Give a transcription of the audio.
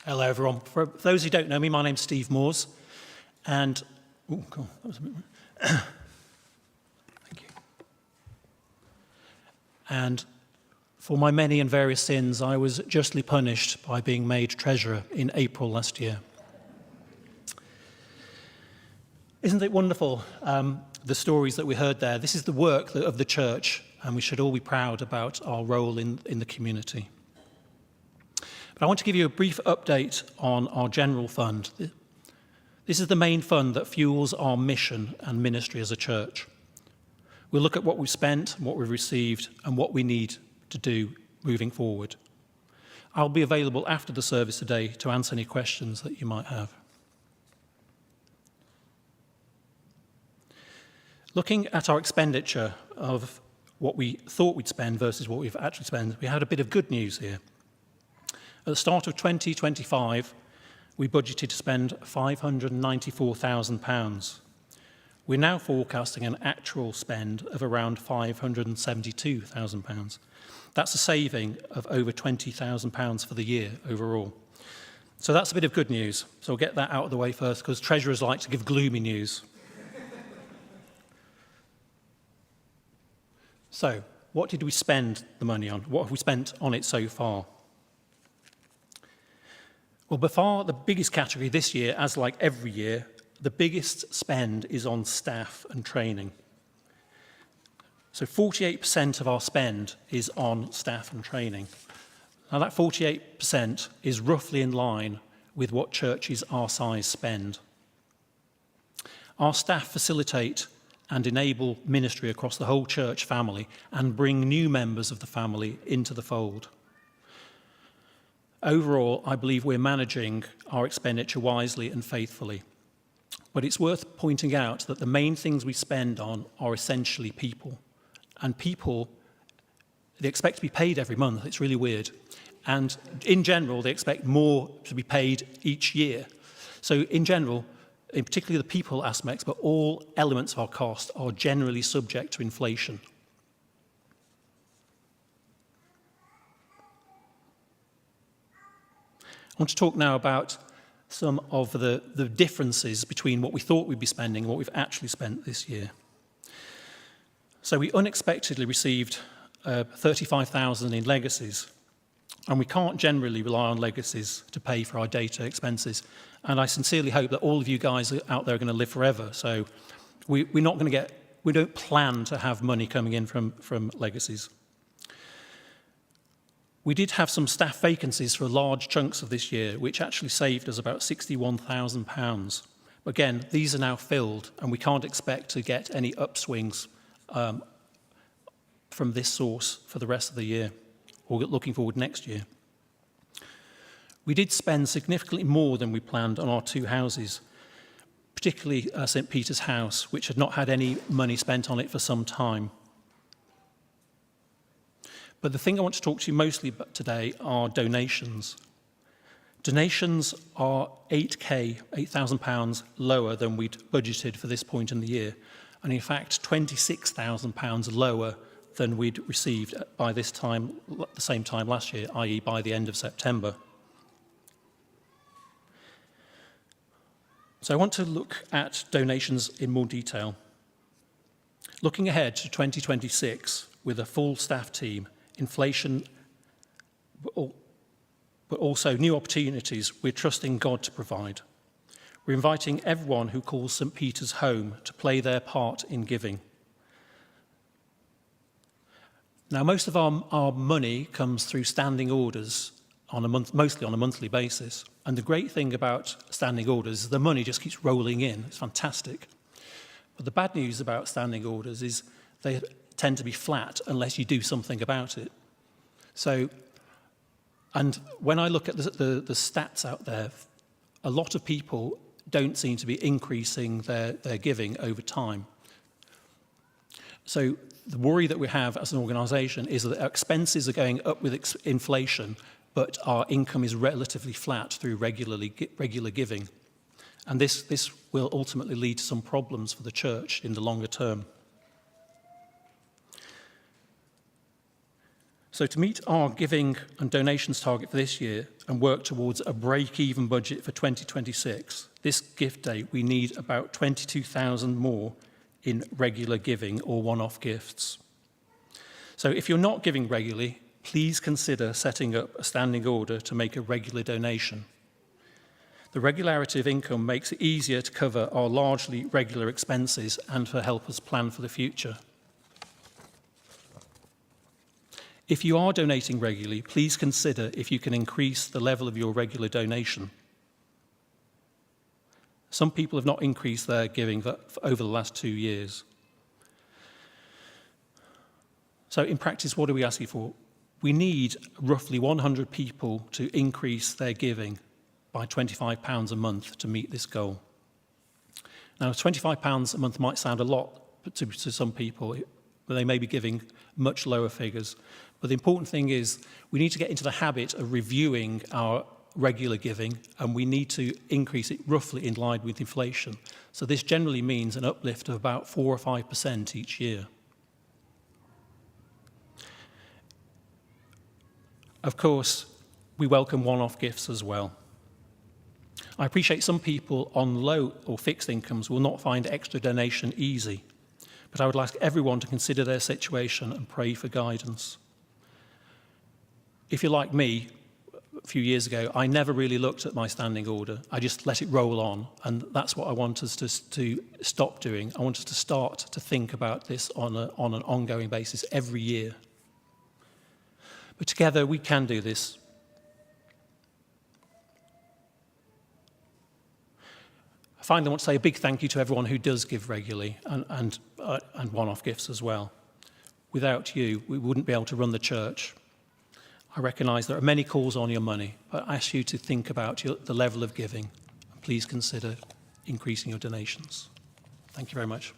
Hello, everyone. For those who don't know me, my name's Steve Moores, and oh God, that was a bit. Thank you. And for my many and various sins, I was justly punished by being made treasurer in April last year. Isn't it wonderful, the stories that we heard there? This is the work of the church, and we should all be proud about our role in the community. But I want to give you a brief update on our general fund. This is the main fund that fuels our mission and ministry as a church. We'll look at what we've spent, what we've received, and what we need to do moving forward. I'll be available after the service today to answer any questions that you might have. Looking at our expenditure of what we thought we'd spend versus what we've actually spent, we had a bit of good news here. At the start of 2025, we budgeted to spend £594,000. We're now forecasting an actual spend of around £572,000. That's a saving of over £20,000 for the year overall. So that's a bit of good news. So I'll get that out of the way first, because treasurers like to give gloomy news. So, what did we spend the money on? What have we spent on it so far? Well, by far the biggest category this year, as like every year, the biggest spend is on staff and training. So 48% of our spend is on staff and training. Now that 48% is roughly in line with what churches our size spend. Our staff facilitate and enable ministry across the whole church family and bring new members of the family into the fold. Overall, I believe we're managing our expenditure wisely and faithfully. But it's worth pointing out that the main things we spend on are essentially people. And people, they expect to be paid every month. It's really weird. And in general, they expect more to be paid each year. So in general, in particularly the people aspects, but all elements of our cost are generally subject to inflation. I want to talk now about some of the differences between what we thought we'd be spending and what we've actually spent this year. So we unexpectedly received 35,000 in legacies, and we can't generally rely on legacies to pay for our data expenses. And I sincerely hope that all of you guys out there are going to live forever. So we don't plan to have money coming in from legacies. We did have some staff vacancies for large chunks of this year, which actually saved us about £61,000. Again, these are now filled, and we can't expect to get any upswings from this source for the rest of the year, or looking forward next year. We did spend significantly more than we planned on our two houses, particularly St. Peter's House, which had not had any money spent on it for some time. But the thing I want to talk to you mostly about today are donations. Donations are £8,000 lower than we'd budgeted for this point in the year, and in fact £26,000 lower than we'd received by this time, the same time last year, i.e. by the end of September. So I want to look at donations in more detail. Looking ahead to 2026 with a full staff team, inflation, but also new opportunities we're trusting God to provide. We're inviting everyone who calls St. Peter's home to play their part in giving. Now, most of our money comes through standing orders mostly on a monthly basis. And the great thing about standing orders is the money just keeps rolling in. It's fantastic. But the bad news about standing orders is they tend to be flat unless you do something about it. So, and when I look at the stats out there, a lot of people don't seem to be increasing their giving over time. So the worry that we have as an organisation is that our expenses are going up with inflation, but our income is relatively flat through regular giving. And this will ultimately lead to some problems for the church in the longer term. So to meet our giving and donations target for this year and work towards a break-even budget for 2026, this gift day, we need about 22,000 more in regular giving or one-off gifts. So if you're not giving regularly, please consider setting up a standing order to make a regular donation. The regularity of income makes it easier to cover our largely regular expenses and to help us plan for the future. If you are donating regularly, please consider if you can increase the level of your regular donation. Some people have not increased their giving over the last 2 years. So in practice, what are we asking for? We need roughly 100 people to increase their giving by £25 a month to meet this goal. Now, £25 a month might sound a lot to some people, but they may be giving much lower figures. But the important thing is we need to get into the habit of reviewing our regular giving, and we need to increase it roughly in line with inflation. So this generally means an uplift of about 4 or 5% each year. Of course, we welcome one-off gifts as well. I appreciate some people on low or fixed incomes will not find extra donation easy, but I would ask everyone to consider their situation and pray for guidance. If you're like me, a few years ago, I never really looked at my standing order. I just let it roll on, and that's what I want us to stop doing. I want us to start to think about this on an ongoing basis every year. But together we can do this. Finally, I want to say a big thank you to everyone who does give regularly and one-off gifts as well. Without you, we wouldn't be able to run the church. I recognise there are many calls on your money, but I ask you to think about the level of giving, and please consider increasing your donations. Thank you very much.